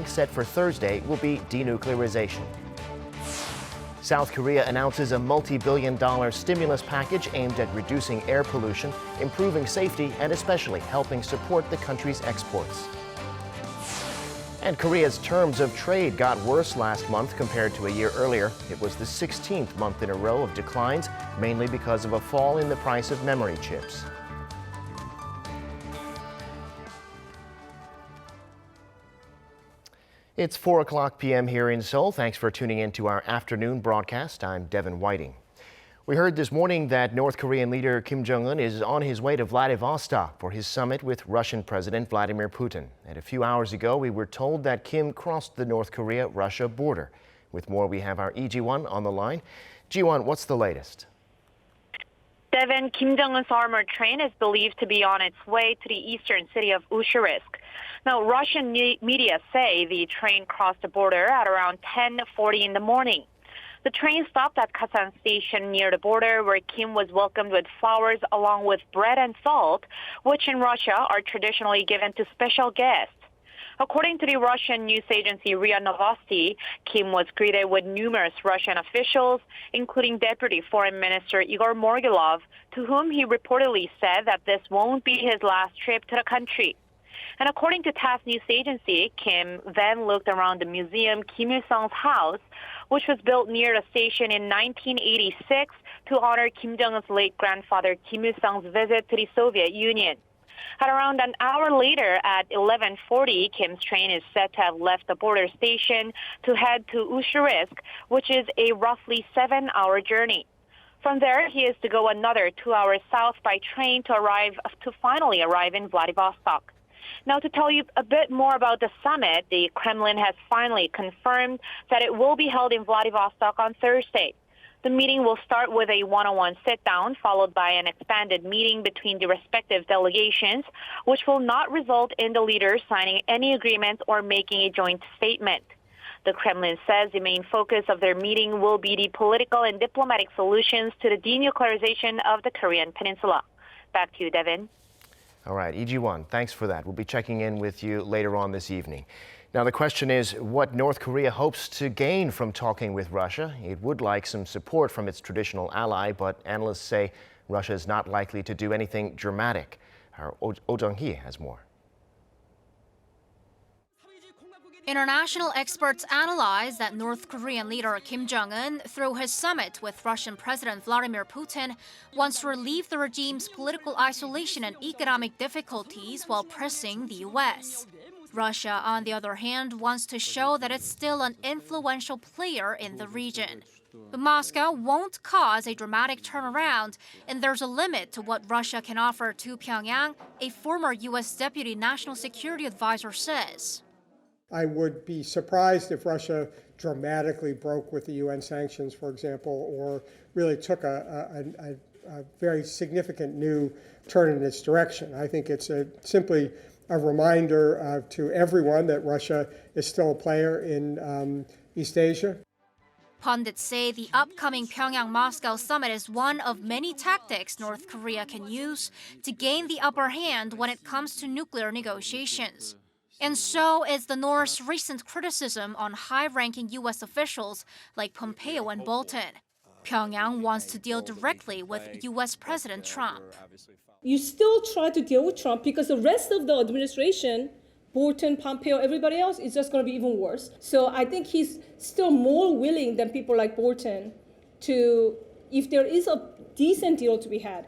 set for Thursday will be denuclearization. South Korea announces a multi-billion-dollar stimulus package aimed at reducing air pollution, improving safety, and especially helping support the country's exports. And Korea's terms of trade got worse last month compared to a year earlier. It was the 16th month in a row of declines, mainly because of a fall in the price of memory chips. It's 4:00 p.m. here in Seoul. Thanks for tuning in to our afternoon broadcast. I'm Devin Whiting. We heard this morning that North Korean leader Kim Jong-un is on his way to Vladivostok for his summit with Russian President Vladimir Putin. And a few hours ago, we were told that Kim crossed the North Korea-Russia border. With more, we have our Lee Ji-won on the line. Ji-won, what's the latest? Devin, Kim Jong-un's armored train is believed to be on its way to the eastern city of Ushyrisk. Now, Russian media say the train crossed the border at around 10:40 in the morning. The train stopped at Kasan station near the border, where Kim was welcomed with flowers along with bread and salt, which in Russia are traditionally given to special guests. According to the Russian news agency RIA Novosti, Kim was greeted with numerous Russian officials, including Deputy Foreign Minister Igor Morgulov, to whom he reportedly said that this won't be his last trip to the country. And according to TASS news agency, Kim then looked around the museum Kim Il-sung's house, which was built near the station in 1986 to honor Kim Jong-un's late grandfather Kim Il-sung's visit to the Soviet Union. At around an hour later, at 11:40, Kim's train is said to have left the border station to head to Ushyrisk, which is a roughly 7-hour journey. From there, he is to go another 2 hours south by train to finally arrive in Vladivostok. Now, to tell you a bit more about the summit, the Kremlin has finally confirmed that it will be held in Vladivostok on Thursday. The meeting will start with a one-on-one sit-down, followed by an expanded meeting between the respective delegations, which will not result in the leaders signing any agreements or making a joint statement. The Kremlin says the main focus of their meeting will be the political and diplomatic solutions to the denuclearization of the Korean peninsula. Back to you, Devin. All right, Lee Ji-won, thanks for that. We'll be checking in with you later on this evening. Now, the question is what North Korea hopes to gain from talking with Russia. It would like some support from its traditional ally, but analysts say Russia is not likely to do anything dramatic. Our Oh Jung-hee has more. International experts analyze that North Korean leader Kim Jong-un, through his summit with Russian President Vladimir Putin, wants to relieve the regime's political isolation and economic difficulties while pressing the U.S. Russia, on the other hand, wants to show that it's still an influential player in the region. But Moscow won't cause a dramatic turnaround, and there's a limit to what Russia can offer to Pyongyang, a former U.S. Deputy National Security Advisor says. I would be surprised if Russia dramatically broke with the UN sanctions, for example, or really took a very significant new turn in its direction. I think it's simply a reminder to everyone that Russia is still a player in East Asia. Pundits say the upcoming Pyongyang-Moscow summit is one of many tactics North Korea can use to gain the upper hand when it comes to nuclear negotiations. And so is the North's recent criticism on high-ranking U.S. officials like Pompeo and Bolton. Pyongyang wants to deal directly with U.S. President Trump. You still try to deal with Trump because the rest of the administration, Bolton, Pompeo, everybody else, is just going to be even worse. So I think he's still more willing than people like Bolton to, if there is a decent deal to be had.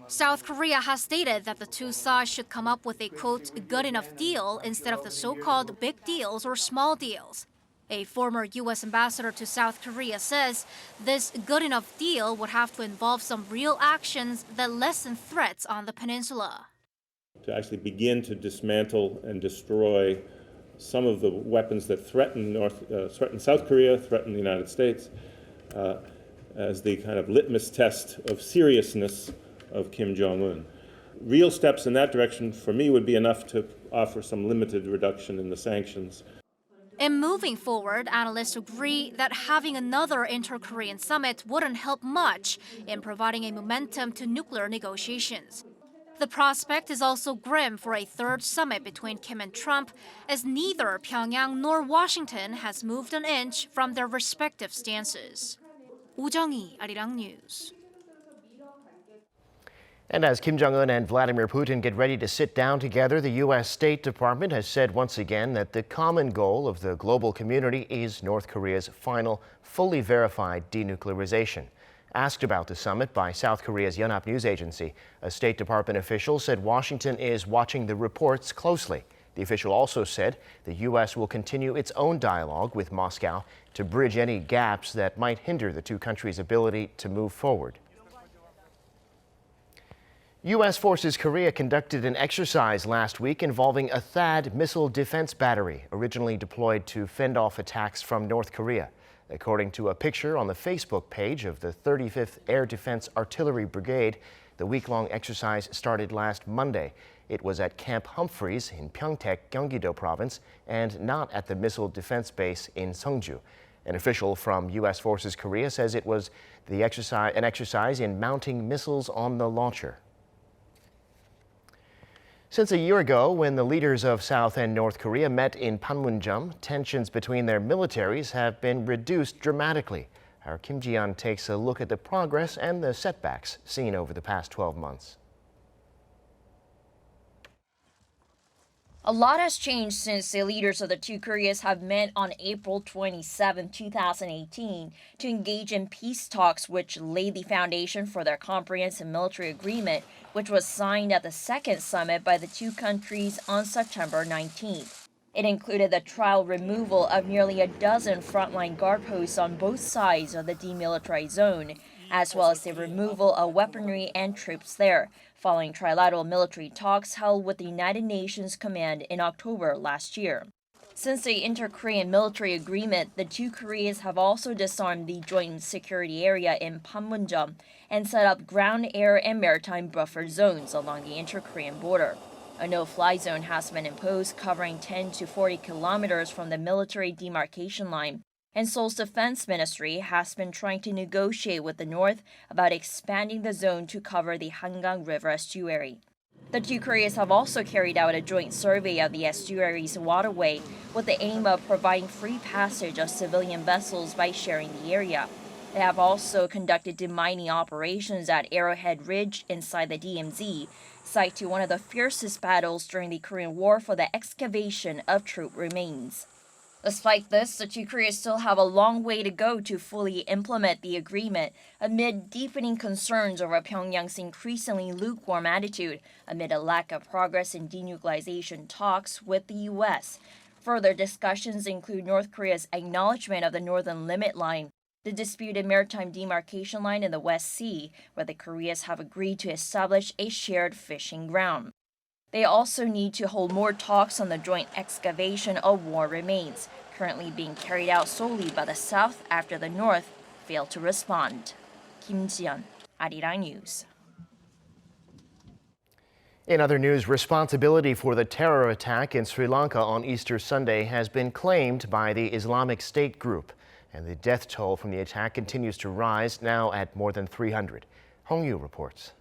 South Korea has stated that the two sides should come up with a, quote, good enough deal instead of the so-called big deals or small deals. A former U.S. ambassador to South Korea says this good enough deal would have to involve some real actions that lessen threats on the peninsula. To actually begin to dismantle and destroy some of the weapons that threaten South Korea, threaten the United States, as the kind of litmus test of seriousness of Kim Jong-un. Real steps in that direction, for me, would be enough to offer some limited reduction in the sanctions. In moving forward, analysts agree that having another inter-Korean summit wouldn't help much in providing a momentum to nuclear negotiations. The prospect is also grim for a third summit between Kim and Trump, as neither Pyongyang nor Washington has moved an inch from their respective stances. Woo Jung-hee, Arirang News. And as Kim Jong-un and Vladimir Putin get ready to sit down together, the U.S. State Department has said once again that the common goal of the global community is North Korea's final, fully verified denuclearization. Asked about the summit by South Korea's Yonhap news agency, a State Department official said Washington is watching the reports closely. The official also said the U.S. will continue its own dialogue with Moscow to bridge any gaps that might hinder the two countries' ability to move forward. U.S. Forces Korea conducted an exercise last week involving a THAAD missile defense battery, originally deployed to fend off attacks from North Korea. According to a picture on the Facebook page of the 35th Air Defense Artillery Brigade, the week-long exercise started last Monday. It was at Camp Humphreys in Pyeongtaek, Gyeonggi-do Province, and not at the missile defense base in Seongju. An official from U.S. Forces Korea says it was an exercise in mounting missiles on the launcher. Since a year ago, when the leaders of South and North Korea met in Panmunjom, tensions between their militaries have been reduced dramatically. Our Kim Ji-yeon takes a look at the progress and the setbacks seen over the past 12 months. A lot has changed since the leaders of the two Koreas have met on April 27, 2018 to engage in peace talks which laid the foundation for their comprehensive military agreement, which was signed at the second summit by the two countries on September 19th. It included the trial removal of nearly a dozen frontline guard posts on both sides of the demilitarized zone, as well as the removal of weaponry and troops there, following trilateral military talks held with the United Nations Command in October last year. Since the inter-Korean military agreement, the two Koreas have also disarmed the joint security area in Panmunjom and set up ground, air, and maritime buffer zones along the inter-Korean border. A no-fly zone has been imposed covering 10 to 40 kilometers from the military demarcation line, and Seoul's defense ministry has been trying to negotiate with the north about expanding the zone to cover the Hangang River estuary. The two Koreas have also carried out a joint survey of the estuary's waterway with the aim of providing free passage of civilian vessels by sharing the area. They have also conducted demining operations at Arrowhead Ridge inside the DMZ, site to one of the fiercest battles during the Korean War for the excavation of troop remains. Despite this, the two Koreas still have a long way to go to fully implement the agreement amid deepening concerns over Pyongyang's increasingly lukewarm attitude amid a lack of progress in denuclearization talks with the U.S. Further discussions include North Korea's acknowledgement of the Northern Limit Line, the disputed maritime demarcation line in the West Sea, where the Koreas have agreed to establish a shared fishing ground. They also need to hold more talks on the joint excavation of war remains, currently being carried out solely by the South after the North failed to respond. Kim Ji-yeon, Arirang News. In other news, responsibility for the terror attack in Sri Lanka on Easter Sunday has been claimed by the Islamic State group, and the death toll from the attack continues to rise, now at more than 300. Hong Yu reports.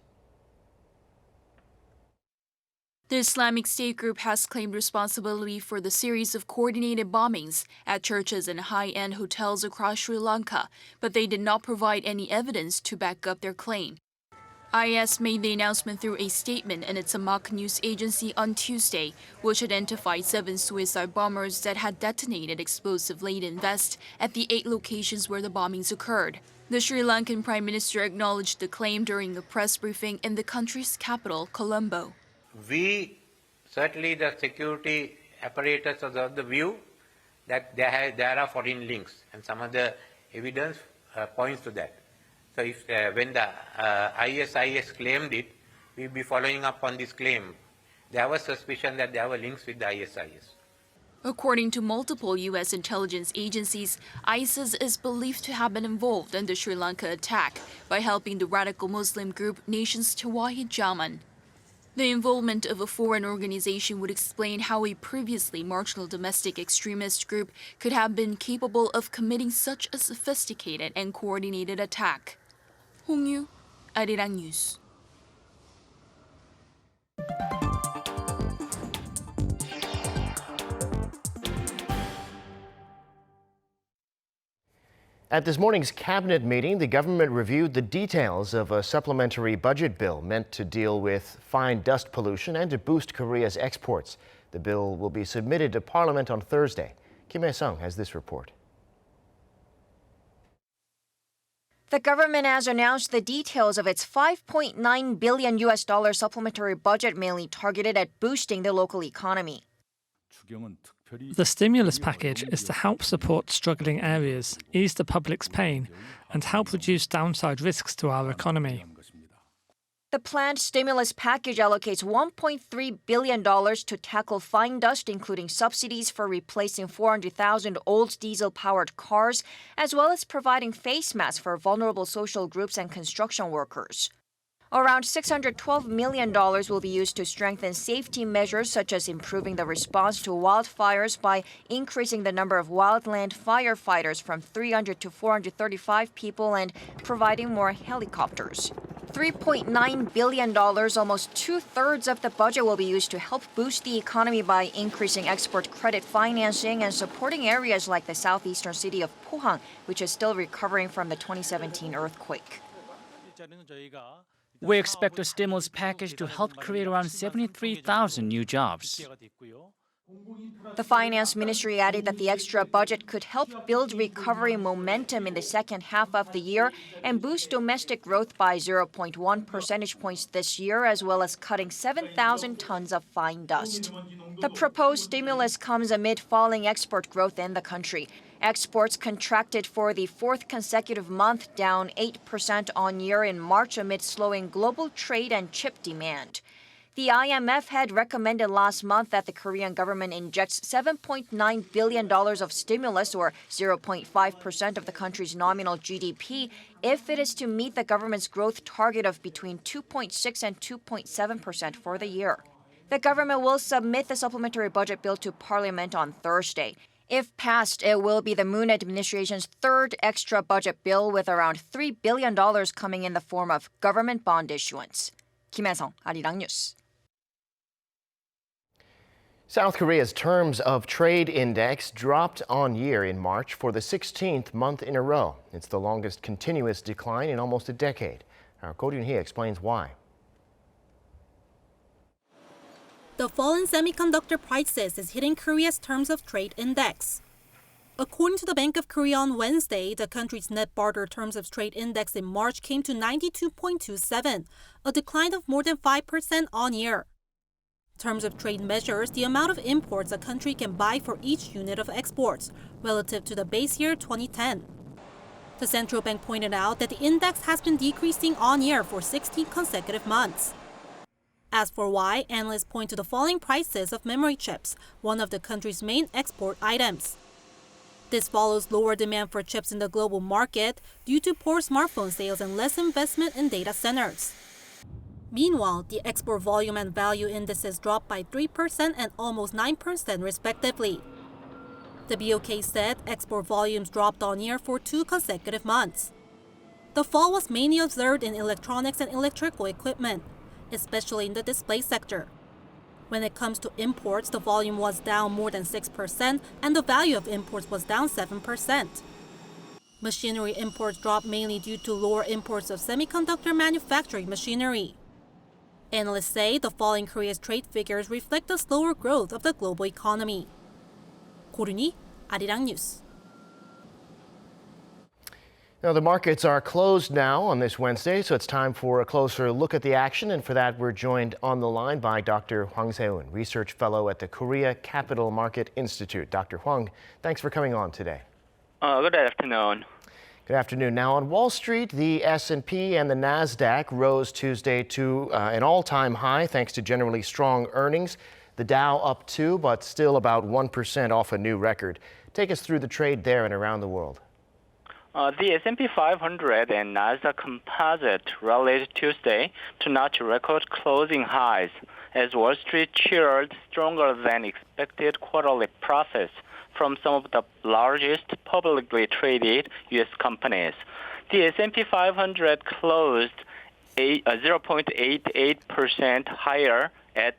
The Islamic State group has claimed responsibility for the series of coordinated bombings at churches and high-end hotels across Sri Lanka, but they did not provide any evidence to back up their claim. IS made the announcement through a statement in its Amaq news agency on Tuesday, which identified 7 suicide bombers that had detonated explosive-laden vests at the 8 locations where the bombings occurred. The Sri Lankan Prime Minister acknowledged the claim during a press briefing in the country's capital, Colombo. We, certainly the security apparatus is of the view that there are foreign links, and some of the evidence points to that. So if when the ISIS claimed it, we'll be following up on this claim. There was suspicion that there were links with the ISIS. According to multiple U.S. intelligence agencies, ISIS is believed to have been involved in the Sri Lanka attack by helping the radical Muslim group Nations Tawahid Jaman. The involvement of a foreign organization would explain how a previously marginal domestic extremist group could have been capable of committing such a sophisticated and coordinated attack. Hong Yu, Arirang News. At this morning's cabinet meeting, the government reviewed the details of a supplementary budget bill meant to deal with fine dust pollution and to boost Korea's exports. The bill will be submitted to Parliament on Thursday. Kim Hae-sung has this report. The government has announced the details of its $5.9 billion supplementary budget mainly targeted at boosting the local economy. The stimulus package is to help support struggling areas, ease the public's pain, and help reduce downside risks to our economy. The planned stimulus package allocates $1.3 billion to tackle fine dust, including subsidies for replacing 400,000 old diesel-powered cars, as well as providing face masks for vulnerable social groups and construction workers. Around $612 million will be used to strengthen safety measures such as improving the response to wildfires by increasing the number of wildland firefighters from 300 to 435 people and providing more helicopters. $3.9 billion, almost two-thirds of the budget, will be used to help boost the economy by increasing export credit financing and supporting areas like the southeastern city of Pohang, which is still recovering from the 2017 earthquake. We expect the stimulus package to help create around 73,000 new jobs. The Finance Ministry added that the extra budget could help build recovery momentum in the second half of the year and boost domestic growth by 0.1 percentage points this year, as well as cutting 7,000 tons of fine dust. The proposed stimulus comes amid falling export growth in the country. Exports contracted for the fourth consecutive month, down 8% on year in March amid slowing global trade and chip demand. The IMF had recommended last month that the Korean government injects $7.9 billion of stimulus, or 0.5% of the country's nominal GDP, if it is to meet the government's growth target of between 2.6 and 2.7% for the year. The government will submit the supplementary budget bill to Parliament on Thursday. If passed, it will be the Moon administration's third extra budget bill, with around $3 billion coming in the form of government bond issuance. Kim Hae-sung, Arirang News. South Korea's terms of trade index dropped on year in March for the 16th month in a row. It's the longest continuous decline in almost a decade. Our Go Ryun-hee explains why. The fall in semiconductor prices is hitting Korea's terms of trade index. According to the Bank of Korea on Wednesday, the country's net barter terms of trade index in March came to 92.27, a decline of more than 5% on year. Terms of trade measures the amount of imports a country can buy for each unit of exports, relative to the base year 2010. The central bank pointed out that the index has been decreasing on year for 16 consecutive months. As for why, analysts point to the falling prices of memory chips, one of the country's main export items. This follows lower demand for chips in the global market due to poor smartphone sales and less investment in data centers. Meanwhile, the export volume and value indices dropped by 3% and almost 9% respectively. The BOK said export volumes dropped on year for 2 consecutive months. The fall was mainly observed in electronics and electrical equipment, especially in the display sector. When it comes to imports, the volume was down more than 6% and the value of imports was down 7%. Machinery imports dropped mainly due to lower imports of semiconductor manufacturing machinery. Analysts say the fall in Korea's trade figures reflect the slower growth of the global economy. Go Ryun-hee, Arirang News. Now, the markets are closed now on this Wednesday, so it's time for a closer look at the action. And for that, we're joined on the line by Dr. Hwang Se-eun, Research Fellow at the Korea Capital Market Institute. Dr. Hwang, thanks for coming on today. Good afternoon. Good afternoon. Now, on Wall Street, the S&P and the NASDAQ rose Tuesday to an all-time high thanks to generally strong earnings. The Dow up 2%, but still about 1% off a new record. Take us through the trade there and around the world. The S&P 500 and Nasdaq Composite rallied Tuesday to notch record closing highs as Wall Street cheered stronger than expected quarterly profits from some of the largest publicly traded U.S. companies. The S&P 500 closed 0.88% higher at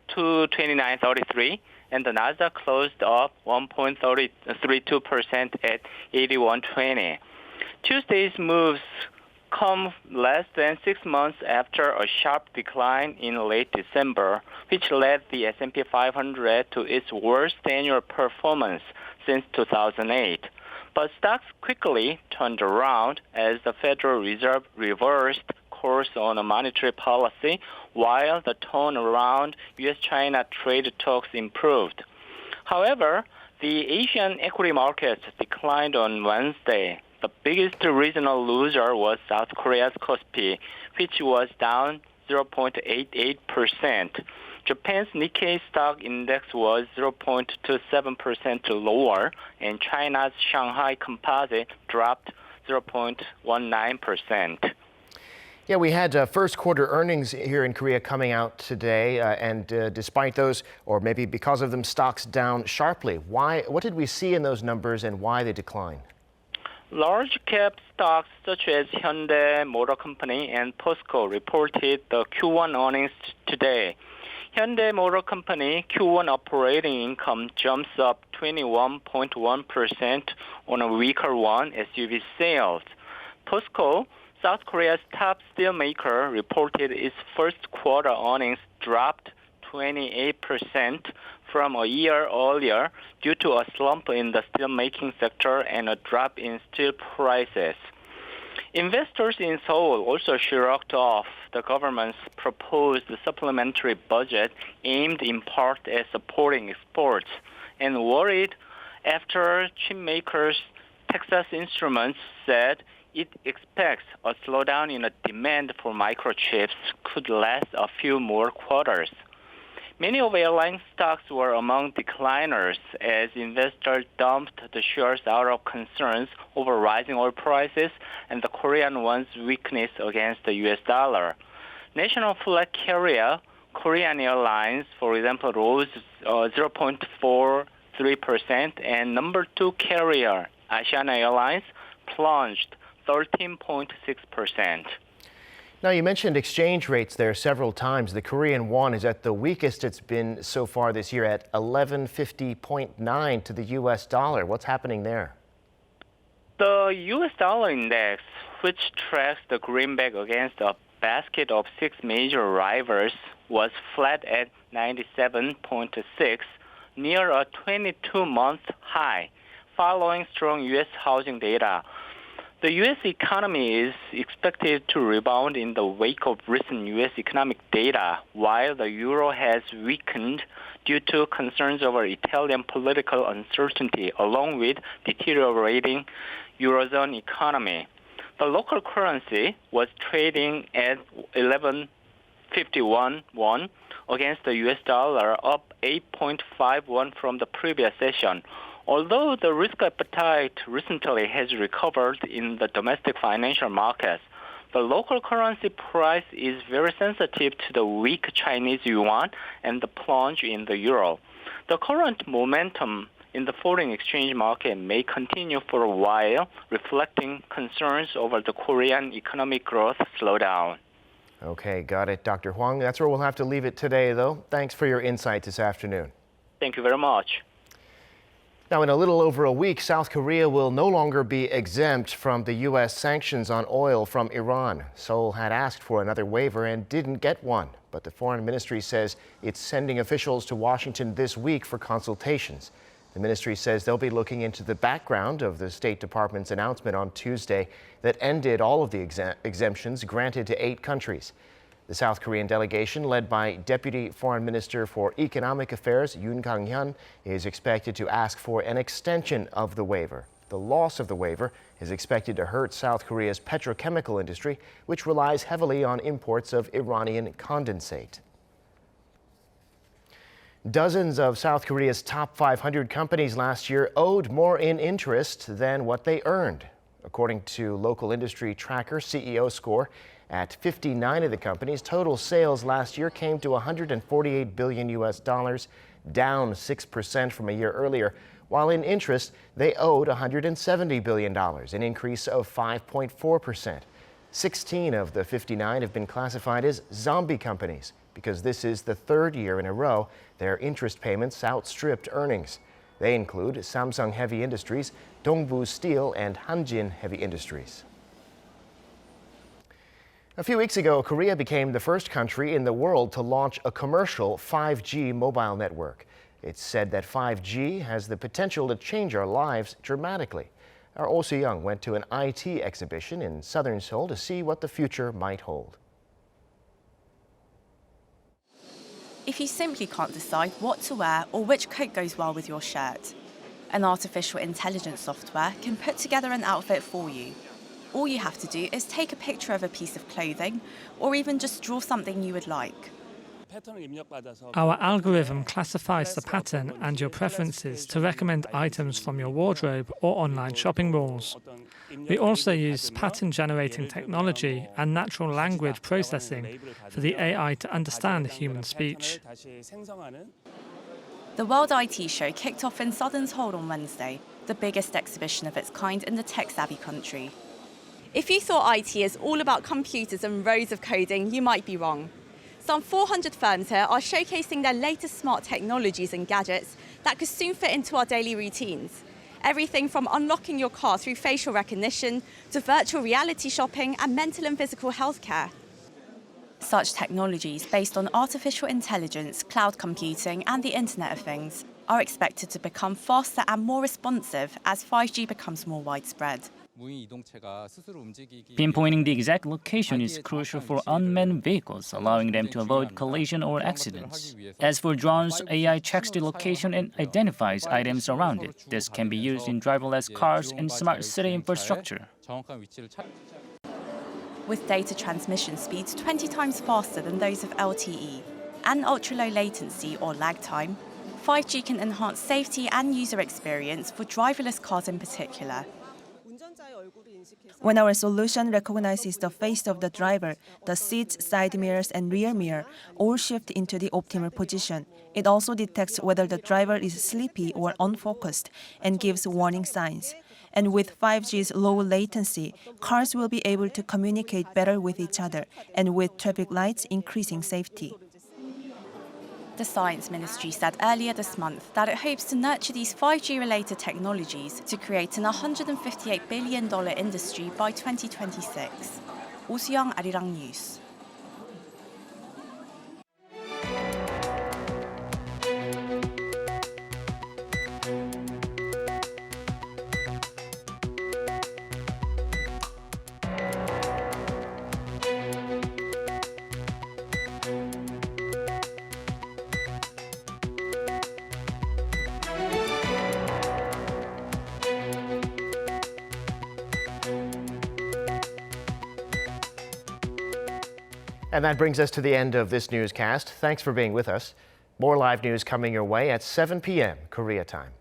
229.33, and the Nasdaq closed up 1.32% at 8120. Tuesday's moves come less than 6 months after a sharp decline in late December, which led the S&P 500 to its worst annual performance since 2008. But stocks quickly turned around as the Federal Reserve reversed course on a monetary policy, while the tone around U.S.-China trade talks improved. However, the Asian equity markets declined on Wednesday. The biggest regional loser was South Korea's Kospi, which was down 0.88%. Japan's Nikkei stock index was 0.27% lower, and China's Shanghai Composite dropped 0.19%. Yeah, we had first quarter earnings here in Korea coming out today, and despite those, or maybe because of them, stocks down sharply. What did we see in those numbers and why they declined? Large cap stocks such as Hyundai Motor Company and POSCO reported the Q1 earnings today. Hyundai Motor Company Q1 operating income jumps up 21.1% on a weaker won SUV sales. POSCO, South Korea's top steelmaker, reported its first quarter earnings dropped 28% from a year earlier due to a slump in the steelmaking sector and a drop in steel prices. Investors in Seoul also shrugged off the government's proposed supplementary budget aimed in part at supporting exports and worried after chipmakers Texas Instruments said it expects a slowdown in the demand for microchips could last a few more quarters. Many of airline stocks were among decliners as investors dumped the shares out of concerns over rising oil prices and the Korean won's weakness against the U.S. dollar. National flag carrier Korean Airlines, for example, rose 0.43%, and number 2 carrier Asiana Airlines plunged 13.6%. Now, you mentioned exchange rates there several times. The Korean won is at the weakest it's been so far this year at 1150.9 to the U.S. dollar. What's happening there? The U.S. dollar index, which tracks the greenback against a basket of 6 major rivals, was flat at 97.6, near a 22-month high, following strong U.S. housing data. The U.S. economy is expected to rebound in the wake of recent U.S. economic data, while the euro has weakened due to concerns over Italian political uncertainty, along with deteriorating Eurozone economy. The local currency was trading at 1151 won against the U.S. dollar, up 8.51 from the previous session. Although the risk appetite recently has recovered in the domestic financial markets, the local currency price is very sensitive to the weak Chinese yuan and the plunge in the euro. The current momentum in the foreign exchange market may continue for a while, reflecting concerns over the Korean economic growth slowdown. Okay, got it, Dr. Hwang. That's where we'll have to leave it today, though. Thanks for your insight this afternoon. Thank you very much. Now, in a little over a week, South Korea will no longer be exempt from the U.S. sanctions on oil from Iran. Seoul had asked for another waiver and didn't get one, but the foreign ministry says it's sending officials to Washington this week for consultations. The ministry says they'll be looking into the background of the State Department's announcement on Tuesday that ended all of the exemptions granted to 8 countries. The South Korean delegation, led by Deputy Foreign Minister for Economic Affairs Yoon Kang-hyun, is expected to ask for an extension of the waiver. The loss of the waiver is expected to hurt South Korea's petrochemical industry, which relies heavily on imports of Iranian condensate. Dozens of South Korea's top 500 companies last year owed more in interest than what they earned. According to local industry tracker CEO Score, at 59 of the companies, total sales last year came to $148 billion, down 6% from a year earlier, while in interest, they owed $170 billion, an increase of 5.4%. 16 of the 59 have been classified as zombie companies. because this is the third year in a row their interest payments outstripped earnings. They include Samsung Heavy Industries, Dongbu Steel, and Hanjin Heavy Industries. A few weeks ago, Korea became the first country in the world to launch a commercial 5G mobile network. It's said that 5G has the potential to change our lives dramatically. Our Oh Soo-young went to an IT exhibition in southern Seoul to see what the future might hold. If you simply can't decide what to wear or which coat goes well with your shirt, an artificial intelligence software can put together an outfit for you. All you have to do is take a picture of a piece of clothing or even just draw something you would like. Our algorithm classifies the pattern and your preferences to recommend items from your wardrobe or online shopping malls. We also use pattern-generating technology and natural language processing for the AI to understand human speech. The World IT Show kicked off in southern Seoul on Wednesday, the biggest exhibition of its kind in the tech-savvy country. If you thought IT is all about computers and rows of coding, you might be wrong. Some 400 firms here are showcasing their latest smart technologies and gadgets that could soon fit into our daily routines. Everything from unlocking your car through facial recognition to virtual reality shopping and mental and physical health care. Such technologies based on artificial intelligence, cloud computing and the Internet of Things are expected to become faster and more responsive as 5G becomes more widespread. Pinpointing the exact location is crucial for unmanned vehicles, allowing them to avoid collision or accidents. As for drones, AI checks the location and identifies items around it. This can be used in driverless cars and smart city infrastructure. With data transmission speeds 20 times faster than those of LTE and ultra-low latency or lag time, 5G can enhance safety and user experience for driverless cars in particular. When our solution recognizes the face of the driver, the seats, side mirrors, and rear mirror all shift into the optimal position. It also detects whether the driver is sleepy or unfocused and gives warning signs. And with 5G's low latency, cars will be able to communicate better with each other, and with traffic lights increasing safety. The Science Ministry said earlier this month that it hopes to nurture these 5G-related technologies to create an $158 billion industry by 2026. Oh Soo-young, Arirang News. And that brings us to the end of this newscast. Thanks for being with us. More live news coming your way at 7 p.m. Korea time.